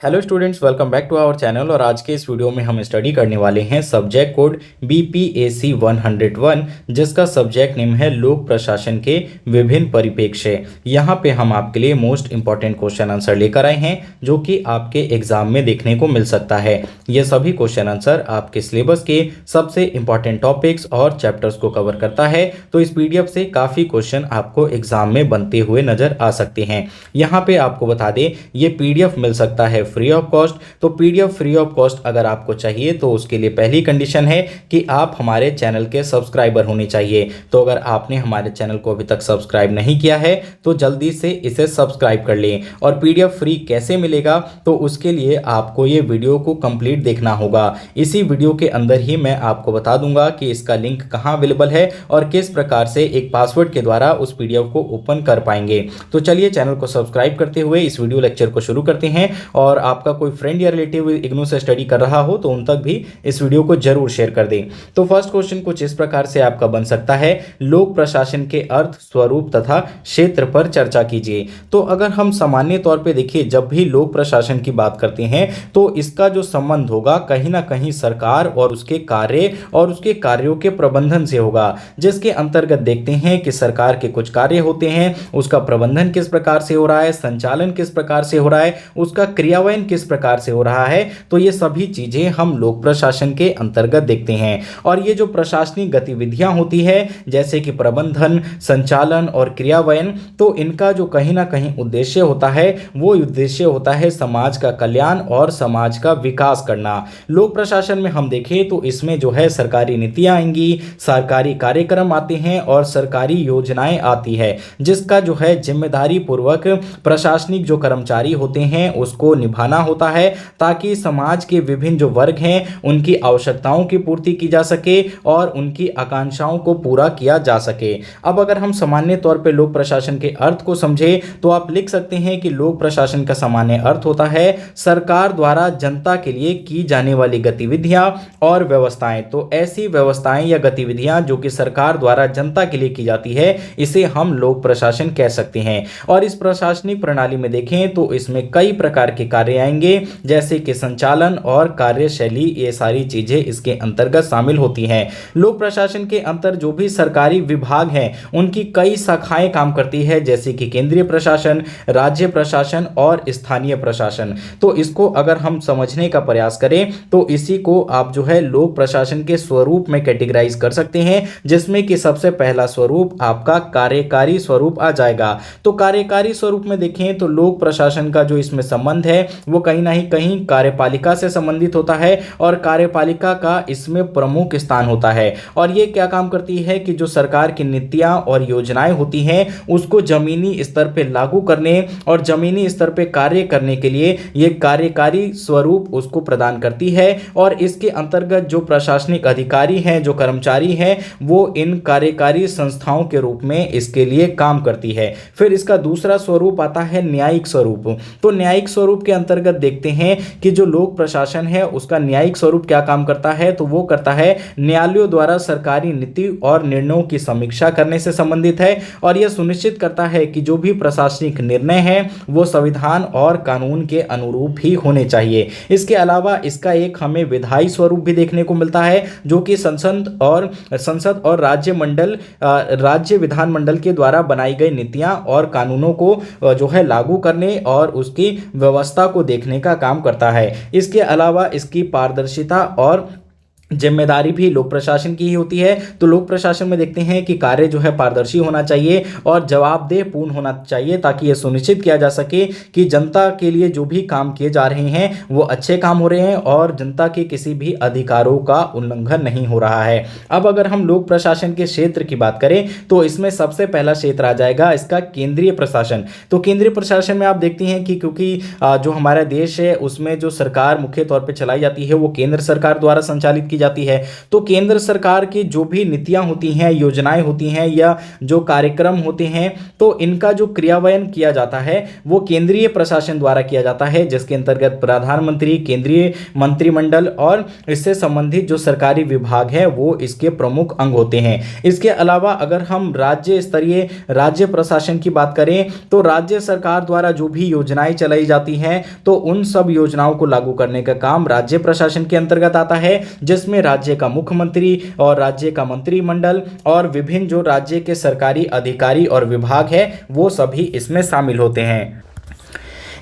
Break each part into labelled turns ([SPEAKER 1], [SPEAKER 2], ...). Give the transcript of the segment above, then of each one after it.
[SPEAKER 1] Hello students, welcome back to our channel. और आज के इस वीडियो में हम स्टडी करने वाले हैं सब्जेक्ट कोड BPAC 101, जिसका सब्जेक्ट नेम है लोक प्रशासन के विभिन्न परिप्रेक्ष्य। यहाँ पे हम आपके लिए मोस्ट इंपॉर्टेंट क्वेश्चन आंसर लेकर आए हैं जो कि आपके एग्जाम में देखने को मिल सकता है। ये सभी क्वेश्चन आंसर आपके सिलेबस के सबसे इंपॉर्टेंट टॉपिक्स और चैप्टर्स को कवर करता है। तो इस PDF से काफ़ी क्वेश्चन आपको एग्जाम में बनते हुए नजर आ सकते हैं। यहाँ पे आपको बता दें, ये PDF मिल सकता है फ्री ऑफ कॉस्ट। तो PDF फ्री ऑफ कॉस्ट अगर आपको चाहिए तो उसके लिए पहली कंडीशन है कि आप हमारे चैनल के सब्सक्राइबर होने चाहिए। तो अगर आपने हमारे चैनल को अभी तक सब्सक्राइब नहीं किया है तो जल्दी से इसे सब्सक्राइब कर लें। और PDF फ्री कैसे मिलेगा, तो उसके लिए आपको ये वीडियो को कंप्लीट देखना होगा। इसी वीडियो के अंदर ही मैं आपको बता दूंगा कि इसका लिंक कहाँ अवेलेबल है और किस प्रकार से एक पासवर्ड के द्वारा उस PDF को ओपन कर पाएंगे। तो चलिए चैनल को सब्सक्राइब करते हुए इस वीडियो लेक्चर को शुरू करते हैं। और आपका कोई फ्रेंड या रिलेटिव इग्नू से स्टडी कर रहा हो तो उन तक भी इस वीडियो को जरूर शेयर कर दें। तो फर्स्ट क्वेश्चन कुछ इस प्रकार से आपका बन सकता है, लोक प्रशासन के अर्थ, स्वरूप तथा क्षेत्र पर चर्चा कीजिए। तो अगर हम सामान्य तौर पे देखिए, जब भी लोक प्रशासन की बात करते हैं तो इसका जो संबंध होगा कहीं ना कहीं सरकार और उसके कार्य और उसके कार्यों के प्रबंधन से होगा, जिसके अंतर्गत देखते हैं कि सरकार के कुछ कार्य होते हैं, उसका प्रबंधन किस प्रकार से हो रहा है, संचालन किस प्रकार से हो रहा है, उसका क्रियान्वयन किस प्रकार से हो रहा है। तो ये सभी चीजें हम लोक प्रशासन के अंतर्गत देखते हैं। और ये जो प्रशासनिक गतिविधियां होती है जैसे कि प्रबंधन, संचालन और क्रियान्वयन, तो इनका जो कहीं ना कहीं उद्देश्य होता है वो उद्देश्य होता है समाज का कल्याण और समाज का विकास करना। लोक प्रशासन में हम देखें तो इसमें जो है सरकारी नीतियां आएंगी, सरकारी कार्यक्रम आते हैं और सरकारी योजनाएं आती है, जिसका जो है जिम्मेदारी पूर्वक प्रशासनिक जो कर्मचारी होते हैं उसको निभाना होता है, ताकि समाज के विभिन्न जो वर्ग हैं उनकी आवश्यकताओं की पूर्ति की जा सके और उनकी आकांक्षाओं को पूरा किया जा सके। अब अगर हम सामान्य तौर पे लोक प्रशासन के अर्थ को समझे तो आप लिख सकते हैं कि लोक प्रशासन का सामान्य अर्थ होता है सरकार द्वारा जनता के लिए की जाने वाली गतिविधियां और व्यवस्थाएं। तो ऐसी व्यवस्थाएं या गतिविधियां जो कि सरकार द्वारा जनता के लिए की जाती है, इसे हम लोक प्रशासन कह सकते हैं। और इस प्रशासनिक प्रणाली में देखें तो इसमें कई प्रकार के कार्य आएंगे, जैसे कि संचालन और कार्यशैली, ये सारी चीजें इसके अंतर्गत शामिल होती हैं। लोक प्रशासन के अंतर जो भी सरकारी विभाग हैं उनकी कई शाखाएं काम करती है, जैसे कि केंद्रीय प्रशासन, राज्य प्रशासन और स्थानीय प्रशासन। तो इसको अगर हम समझने का प्रयास करें तो इसी को आप जो है लोक प्रशासन के स्वरूप में कैटेगराइज कर सकते हैं, जिसमें कि सबसे पहला स्वरूप आपका कार्यकारी स्वरूप आ जाएगा। तो कार्यकारी स्वरूप में देखें तो लोक प्रशासन का जो इसमें संबंध है वो कहीं ना कहीं कार्यपालिका से संबंधित होता है और कार्यपालिका का इसमें प्रमुख स्थान होता है। और ये क्या काम करती है कि जो सरकार की नीतियां और योजनाएं होती हैं उसको जमीनी स्तर पे लागू करने और जमीनी स्तर पे कार्य करने के लिए ये कार्यकारी स्वरूप उसको प्रदान करती है। और इसके अंतर्गत जो प्रशासनिक अधिकारी हैं, जो कर्मचारी हैं, वो इन कार्यकारी संस्थाओं के रूप में इसके लिए काम करती है। फिर इसका दूसरा स्वरूप आता है न्यायिक स्वरूप। तो न्यायिक स्वरूप के अंतर्गत देखते हैं कि जो लोक प्रशासन है उसका न्यायिक स्वरूप क्या काम करता है, तो वो करता है न्यायालयों द्वारा सरकारी नीति और निर्णयों की समीक्षा करने से संबंधित है। और यह सुनिश्चित करता है कि जो भी प्रशासनिक निर्णय है वो संविधान और कानून के अनुरूप ही होने चाहिए। इसके अलावा इसका एक हमें विधायी स्वरूप भी देखने को मिलता है, जो कि संसद और राज्य विधानमंडल के द्वारा बनाई गई नीतियां और कानूनों को जो है लागू करने और उसकी व्यवस्था को देखने का काम करता है। इसके अलावा इसकी पारदर्शिता और जिम्मेदारी भी लोक प्रशासन की ही होती है। तो लोक प्रशासन में देखते हैं कि कार्य जो है पारदर्शी होना चाहिए और जवाबदेह पूर्ण होना चाहिए, ताकि यह सुनिश्चित किया जा सके कि जनता के लिए जो भी काम किए जा रहे हैं वो अच्छे काम हो रहे हैं और जनता के किसी भी अधिकारों का उल्लंघन नहीं हो रहा है। अब अगर हम लोक प्रशासन के क्षेत्र की बात करें तो इसमें सबसे पहला क्षेत्र आ जाएगा इसका केंद्रीय प्रशासन। तो केंद्रीय प्रशासन में आप देखते हैं कि क्योंकि जो हमारा देश है उसमें जो सरकार मुख्य तौर पर चलाई जाती है वो केंद्र सरकार द्वारा संचालित की जाती है। तो केंद्र सरकार की जो भी नीतियां होती हैं, योजनाएं होती हैं या जो कार्यक्रम होते हैं, तो इनका जो क्रियान्वयन किया जाता है वो केंद्रीय प्रशासन द्वारा किया जाता है, जिसके अंतर्गत प्रधानमंत्री, केंद्रीय मंत्रिमंडल और इससे संबंधित जो सरकारी विभाग है वो इसके प्रमुख अंग होते हैं। इसके अलावा अगर हम राज्य स्तरीय राज्य प्रशासन की बात करें तो राज्य सरकार द्वारा जो भी योजनाएं चलाई जाती हैं तो उन सब योजनाओं को लागू करने का काम राज्य प्रशासन के अंतर्गत आता है, जिसमें राज्य का मुख्यमंत्री और राज्य का मंत्रिमंडल और विभिन्न जो राज्य के सरकारी अधिकारी और विभाग है वो सभी इसमें शामिल होते हैं।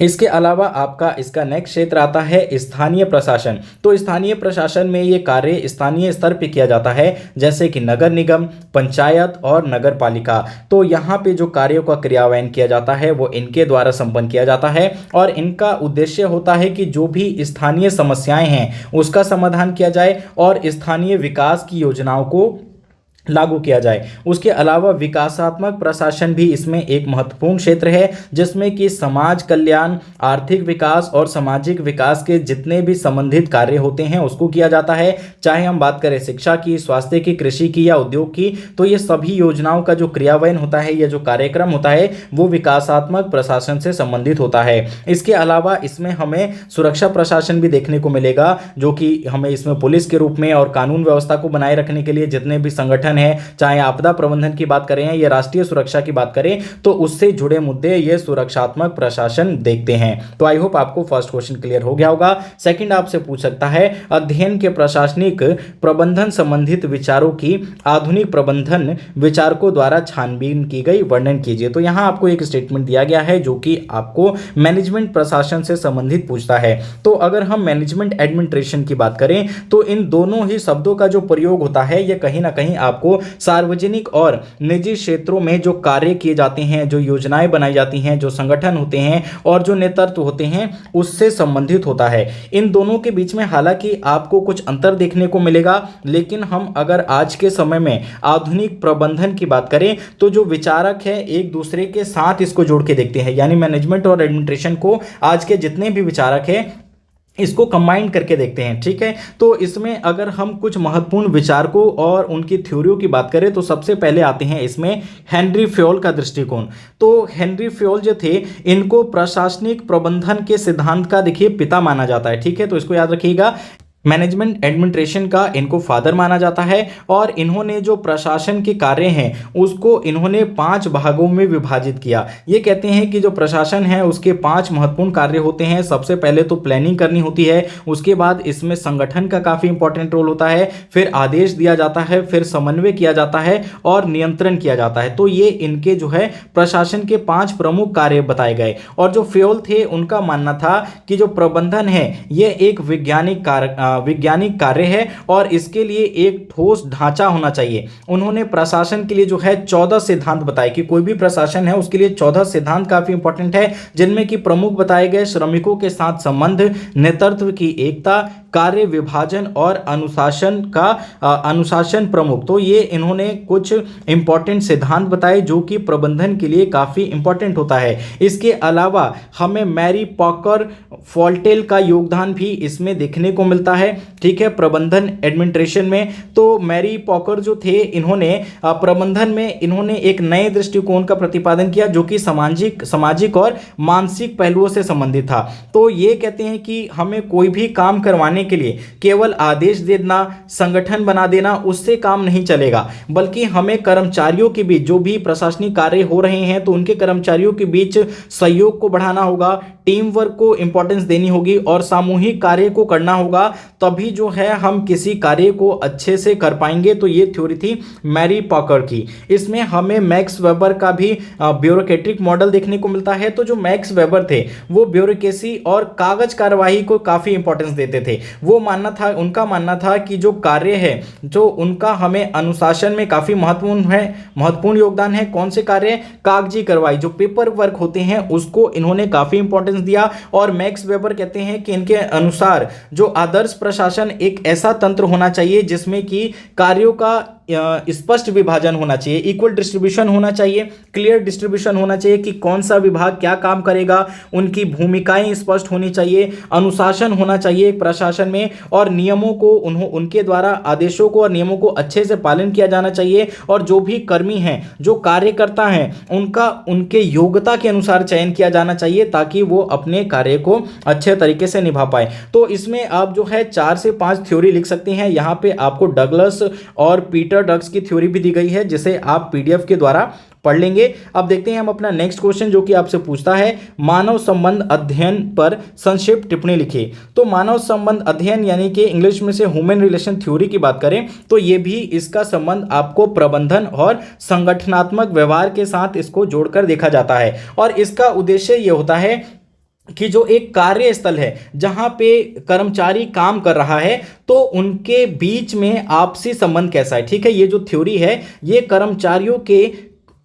[SPEAKER 1] इसके अलावा आपका इसका नेक्स्ट क्षेत्र आता है स्थानीय प्रशासन। तो स्थानीय प्रशासन में ये कार्य स्थानीय स्तर पे किया जाता है, जैसे कि नगर निगम, पंचायत और नगर पालिका। तो यहाँ पे जो कार्यों का क्रियान्वयन किया जाता है वो इनके द्वारा संपन्न किया जाता है और इनका उद्देश्य होता है कि जो भी स्थानीय समस्याएं हैं उसका समाधान किया जाए और स्थानीय विकास की योजनाओं को लागू किया जाए। उसके अलावा विकासात्मक प्रशासन भी इसमें एक महत्वपूर्ण क्षेत्र है, जिसमें कि समाज कल्याण, आर्थिक विकास और सामाजिक विकास के जितने भी संबंधित कार्य होते हैं उसको किया जाता है। चाहे हम बात करें शिक्षा की, स्वास्थ्य की, कृषि की या उद्योग की, तो ये सभी योजनाओं का जो क्रियान्वयन होता है या जो कार्यक्रम होता है वो विकासात्मक प्रशासन से संबंधित होता है। इसके अलावा इसमें हमें सुरक्षा प्रशासन भी देखने को मिलेगा, जो कि हमें इसमें पुलिस के रूप में और कानून व्यवस्था को बनाए रखने के लिए जितने भी संगठन है, चाहे आपदा प्रबंधन की बात करें या राष्ट्रीय सुरक्षा की बात करें, तो उससे जुड़े मुद्दे ये सुरक्षात्मक प्रशासन देखते हैं। तो आई होप आपको फर्स्ट क्वेश्चन क्लियर हो गया होगा। सेकंड आपसे पूछ सकता है अध्ययन के प्रशासनिक प्रबंधन संबंधित विचारों की आधुनिक प्रबंधन विचारकों द्वारा छानबीन की गई, वर्णन कीजिए। तो यहां आपको एक स्टेटमेंट दिया गया है जो कि आपको मैनेजमेंट प्रशासन से संबंधित पूछता है। तो अगर हम मैनेजमेंट एडमिनिस्ट्रेशन की बात करें तो इन दोनों ही शब्दों का जो प्रयोग होता है यह कहीं ना कहीं आपको सार्वजनिक और निजी क्षेत्रों में जो कार्य किए जाते हैं, जो योजनाएं बनाई जाती हैं, जो संगठन होते हैं और जो नेतृत्व होते हैं उससे संबंधित होता है। इन दोनों के बीच में हालांकि आपको कुछ अंतर देखने को मिलेगा, लेकिन हम अगर आज के समय में आधुनिक प्रबंधन की बात करें तो जो विचारक है एक दूसरे के साथ इसको जोड़ के देखते हैं, यानी मैनेजमेंट और एडमिनिस्ट्रेशन को आज के जितने भी विचारक हैं इसको कंबाइन करके देखते हैं। ठीक है, तो इसमें अगर हम कुछ महत्वपूर्ण विचारकों और उनकी थ्योरियों की बात करें तो सबसे पहले आते हैं इसमें हेनरी फ्योल का दृष्टिकोण। तो हेनरी फ्योल जो थे इनको प्रशासनिक प्रबंधन के सिद्धांत का देखिए पिता माना जाता है। ठीक है, तो इसको याद रखिएगा, मैनेजमेंट एडमिनिस्ट्रेशन का इनको फादर माना जाता है और इन्होंने जो प्रशासन के कार्य हैं उसको इन्होंने 5 भागों में विभाजित किया। ये कहते हैं कि जो प्रशासन है उसके 5 महत्वपूर्ण कार्य होते हैं। सबसे पहले तो प्लानिंग करनी होती है, उसके बाद इसमें संगठन का काफ़ी इंपॉर्टेंट रोल होता है, फिर आदेश दिया जाता है, फिर समन्वय किया जाता है और नियंत्रण किया जाता है। तो ये इनके जो है प्रशासन के 5 प्रमुख कार्य बताए गए। और जो फ्योल थे उनका मानना था कि जो प्रबंधन है ये एक वैज्ञानिक कार्य है और इसके लिए एक ठोस ढांचा होना चाहिए। उन्होंने प्रशासन के लिए जो है 14 सिद्धांत बताए कि कोई भी प्रशासन है उसके लिए 14 सिद्धांत काफी इंपॉर्टेंट है, जिनमें कि प्रमुख बताए गए श्रमिकों के साथ संबंध, नेतृत्व की एकता, कार्य विभाजन और अनुशासन प्रमुख। तो ये इन्होंने कुछ इंपॉर्टेंट सिद्धांत बताए जो कि प्रबंधन के लिए काफी इंपॉर्टेंट होता है। इसके अलावा हमें मैरी पॉकर फॉल्टेल का योगदान भी इसमें देखने को मिलता है। ठीक है, प्रबंधन एडमिनिस्ट्रेशन में तो मैरी पॉकर जो थे इन्होंने प्रबंधन में इन्होंने एक नए दृष्टिकोण का प्रतिपादन किया जो कि सामाजिक और मानसिक पहलुओं से संबंधित था। तो ये कहते हैं कि हमें कोई भी काम करवाने के लिए केवल आदेश देना, संगठन बना देना उससे काम नहीं चलेगा, बल्कि हमें कर्मचारियों के बीच जो भी प्रशासनिक कार्य हो रहे हैं तो उनके कर्मचारियों के बीच सहयोग को बढ़ाना होगा, टीम वर्क को इंपॉर्टेंस देनी होगी और सामूहिक कार्य को करना होगा, तभी जो है हम किसी कार्य को अच्छे से कर पाएंगे। तो ये थ्योरी थी मैरी पॉकर की। इसमें हमें मैक्स वेबर का भी ब्यूरोक्रेटिक मॉडल देखने को मिलता है। तो जो मैक्स वेबर थे वो ब्यूरोक्रेसी और कागज कार्यवाही को काफी इंपॉर्टेंस देते थे। उनका मानना था कि जो कार्य है जो उनका हमें अनुशासन में काफी महत्वपूर्ण योगदान है। कौन से कार्य? कागजी कार्रवाई, जो पेपर वर्क होते हैं उसको इन्होंने काफी इंपॉर्टेंस दिया। और मैक्स वेबर कहते हैं कि इनके अनुसार जो आदर्श प्रशासन एक ऐसा तंत्र होना चाहिए जिसमें कि कार्यों का स्पष्ट विभाजन होना चाहिए, इक्वल डिस्ट्रीब्यूशन होना चाहिए, क्लियर डिस्ट्रीब्यूशन होना चाहिए कि कौन सा विभाग क्या काम करेगा, उनकी भूमिकाएं स्पष्ट होनी चाहिए, अनुशासन होना चाहिए प्रशासन में, और नियमों को उनके द्वारा आदेशों को और नियमों को अच्छे से पालन किया जाना चाहिए, और जो भी कर्मी हैं, जो कार्यकर्ता हैं, उनका उनके योग्यता के अनुसार चयन किया जाना चाहिए ताकि वो अपने कार्य को अच्छे तरीके से निभा पाए। तो इसमें आप जो है 4 से 5 थ्योरी लिख सकते हैं। यहाँ पे आपको डगलस और पीटर ड्रग्स की थ्योरी भी दी गई है जिसे आप पीडीएफ के द्वारा पढ़ लेंगे। अब देखते हैं हम अपना नेक्स्ट क्वेश्चन जो कि आपसे पूछता है, मानव संबंध अध्ययन पर संक्षिप्त टिप्पणी लिखिए। तो मानव संबंध अध्ययन यानी कि इंग्लिश में से ह्यूमन रिलेशन थ्योरी की बात करें तो ये भी इसका संबंध आपको प्रबंधन और संगठनात्मक व्यवहार के साथ इसको जोड़कर देखा जाता है, और इसका उद्देश्य ये होता है कि जो एक कार्यस्थल है जहां पे कर्मचारी काम कर रहा है तो उनके बीच में आपसी संबंध कैसा है। ठीक है, ये जो थ्योरी है ये कर्मचारियों के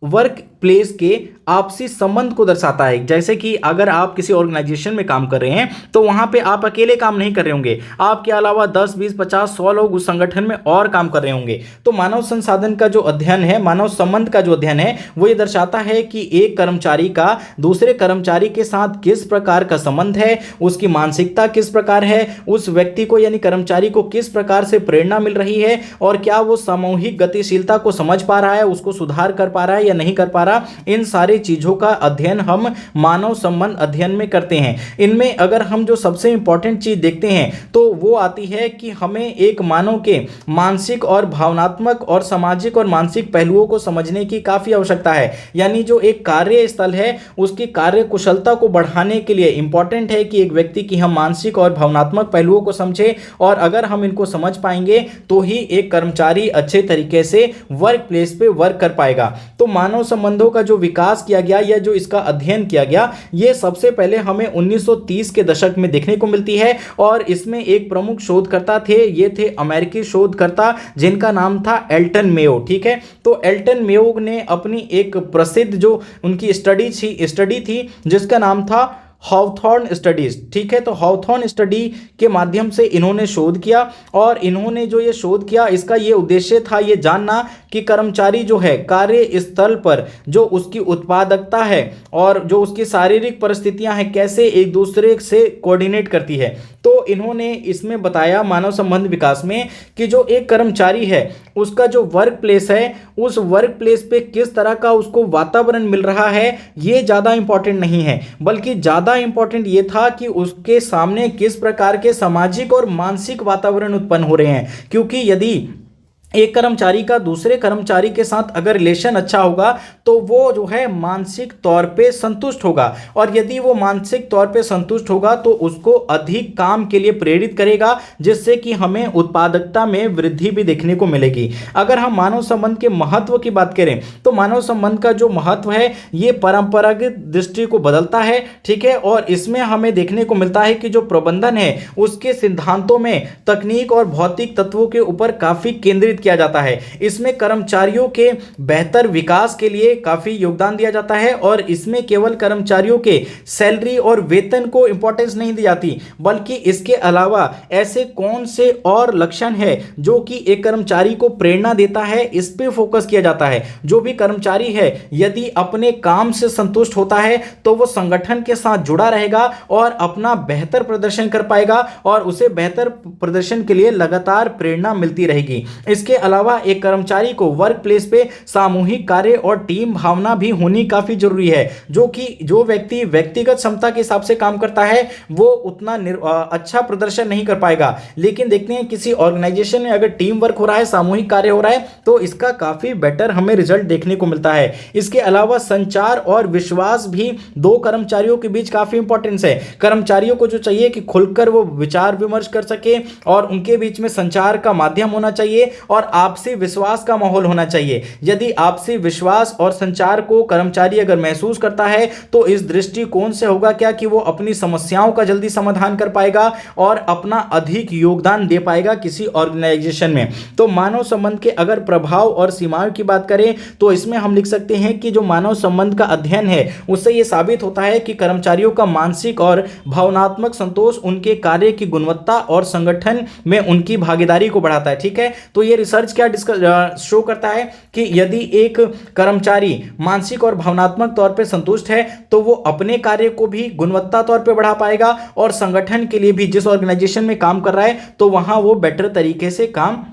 [SPEAKER 1] वर्क प्लेस के आपसी संबंध को दर्शाता है। जैसे कि अगर आप किसी ऑर्गेनाइजेशन में काम कर रहे हैं तो वहां पे आप अकेले काम नहीं कर रहे होंगे, आपके अलावा 10, 20, 50, 100 लोग उस संगठन में और काम कर रहे होंगे। तो मानव संसाधन का जो अध्ययन है, मानव संबंध का जो अध्ययन है, वो ये दर्शाता है कि एक कर्मचारी का दूसरे कर्मचारी के साथ किस प्रकार का संबंध है, उसकी मानसिकता किस प्रकार है, उस व्यक्ति को यानी कर्मचारी को किस प्रकार से प्रेरणा मिल रही है, और क्या वो सामूहिक गतिशीलता को समझ पा रहा है, उसको सुधार कर पा रहा है या नहीं कर पा रहा। इन सारी चीजों का अध्ययन हम मानव संबंध अध्ययन में करते हैं। इनमें अगर हम जो सबसे इंपॉर्टेंट चीज देखते हैं तो वो आती है कि हमें एक मानव के मानसिक और भावनात्मक और सामाजिक और मानसिक पहलुओं को समझने की काफी आवश्यकता है। यानी जो एक कार्यस्थल है उसकी कार्य कुशलता को बढ़ाने के लिए इंपॉर्टेंट है कि एक व्यक्ति की हम मानसिक और भावनात्मक पहलुओं को समझें, और अगर हम इनको समझ पाएंगे तो ही एक कर्मचारी अच्छे तरीके से वर्क प्लेस पे वर्क कर पाएगा। तो मानव संबंधों का जो विकास किया गया या जो इसका अध्ययन किया गया ये सबसे पहले हमें 1930 के दशक में देखने को मिलती है, और इसमें एक प्रमुख शोधकर्ता थे, ये थे अमेरिकी शोधकर्ता जिनका नाम था एल्टन मेयो। ठीक है, तो एल्टन मेयो ने अपनी एक प्रसिद्ध जो उनकी स्टडी थी जिसका नाम था हॉवथॉर्न स्टडीज। ठीक है, तो हॉवथॉर्न स्टडी के माध्यम से इन्होंने शोध किया, और इन्होंने जो ये शोध किया इसका ये उद्देश्य था ये जानना कि कर्मचारी जो है कार्य स्थल पर जो उसकी उत्पादकता है और जो उसकी शारीरिक परिस्थितियां हैं कैसे एक दूसरे से कोऑर्डिनेट करती है। तो इन्होंने इसमें बताया मानव संबंध विकास में कि जो एक कर्मचारी है उसका जो वर्क प्लेस है उस वर्क प्लेस पे किस तरह का उसको वातावरण मिल रहा है ये ज़्यादा इंपॉर्टेंट नहीं है, बल्कि ज़्यादा इंपॉर्टेंट ये था कि उसके सामने किस प्रकार के सामाजिक और मानसिक वातावरण उत्पन्न हो रहे हैं। क्योंकि यदि एक कर्मचारी का दूसरे कर्मचारी के साथ अगर रिलेशन अच्छा होगा तो वो जो है मानसिक तौर पे संतुष्ट होगा, और यदि वो मानसिक तौर पे संतुष्ट होगा तो उसको अधिक काम के लिए प्रेरित करेगा, जिससे कि हमें उत्पादकता में वृद्धि भी देखने को मिलेगी। अगर हम मानव संबंध के महत्व की बात करें तो मानव संबंध का जो महत्व है ये परंपरागत दृष्टि को बदलता है। ठीक है, और इसमें हमें देखने को मिलता है कि जो प्रबंधन है उसके सिद्धांतों में तकनीक और भौतिक तत्वों के ऊपर काफी केंद्रित किया जाता है। इसमें कर्मचारियों के बेहतर विकास के लिए काफी योगदान दिया जाता है, और इसमें केवल कर्मचारियों के सैलरी और वेतन को इंपॉर्टेंस नहीं दी जाती, बल्कि इसके अलावा ऐसे कौन से और लक्षण है जो कि एक कर्मचारी को प्रेरणा देता है इस पे फोकस किया जाता है। जो भी कर्मचारी है यदि अपने काम से संतुष्ट होता है तो वो संगठन के साथ जुड़ा रहेगा और अपना बेहतर प्रदर्शन कर पाएगा, और उसे बेहतर प्रदर्शन के लिए लगातार प्रेरणा मिलती रहेगी। इसके अलावा एक कर्मचारी को वर्क प्लेस पे सामूहिक कार्य और टीम भावना भी होनी काफी जरूरी है। जो व्यक्ति व्यक्तिगत क्षमता के हिसाब से काम करता है वो उतना अच्छा प्रदर्शन नहीं कर पाएगा, लेकिन देखते हैं किसी ऑर्गेनाइजेशन में अगर टीम वर्क हो रहा है, सामूहिक कार्य हो रहा है तो इसका काफी बेटर हमें रिजल्ट देखने को मिलता है। इसके अलावा संचार और विश्वास भी दो कर्मचारियों के बीच काफी इंपॉर्टेंस है। कर्मचारियों को जो चाहिए कि खुलकर वो विचार विमर्श कर सके, और उनके बीच में संचार का माध्यम होना चाहिए और आपसी विश्वास का माहौल होना चाहिए। यदि आपसी विश्वास और संचार को कर्मचारी अगर महसूस करता है तो इस दृष्टिकोण से होगा क्या कि वो अपनी समस्याओं का जल्दी समाधान कर पाएगा और अपना अधिक योगदान दे पाएगा किसी ऑर्गेनाइजेशन में। तो मानव संबंध के अगर प्रभाव और सीमाओं की बात करें तो इसमें हम लिख सकते हैं कि जो मानव संबंध का अध्ययन है उससे यह साबित होता है कि कर्मचारियों का मानसिक और भावनात्मक संतोष उनके कार्य की गुणवत्ता और संगठन में उनकी भागीदारी को बढ़ाता है। ठीक है, तो ये रिसर्च क्या शो करता है कि यदि एक कर्मचारी मानसिक और भावनात्मक तौर पे संतुष्ट है तो वो अपने कार्य को भी गुणवत्ता तौर पे बढ़ा पाएगा और संगठन के लिए भी, जिस ऑर्गेनाइजेशन में काम कर रहा है तो वहां वो बेटर तरीके से काम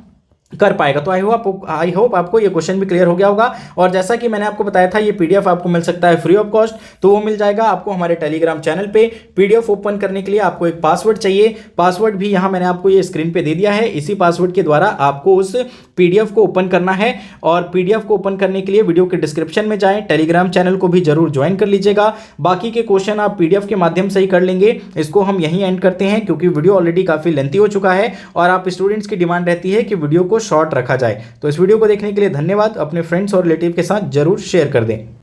[SPEAKER 1] कर पाएगा। तो आई होप आपको ये क्वेश्चन भी क्लियर हो गया होगा। और जैसा कि मैंने आपको बताया था, ये पीडीएफ आपको मिल सकता है फ्री ऑफ कॉस्ट, तो वो मिल जाएगा आपको हमारे टेलीग्राम चैनल पे। पीडीएफ ओपन करने के लिए आपको एक पासवर्ड चाहिए, पासवर्ड भी यहाँ मैंने आपको ये स्क्रीन पे दे दिया है। इसी पासवर्ड के द्वारा आपको उस पीडीएफ को ओपन करना है। और पीडीएफ को ओपन करने के लिए वीडियो के डिस्क्रिप्शन में जाएं, टेलीग्राम चैनल को भी जरूर ज्वाइन कर लीजिएगा। बाकी के क्वेश्चन आप पीडीएफ के माध्यम से ही कर लेंगे। इसको हम यहीं एंड करते हैं क्योंकि वीडियो ऑलरेडी काफी लेंथी हो चुका है और आप स्टूडेंट्स की डिमांड रहती है कि वीडियो को शॉर्ट रखा जाए। तो इस वीडियो को देखने के लिए धन्यवाद। अपने फ्रेंड्स और रिलेटिव के साथ जरूर शेयर कर दें।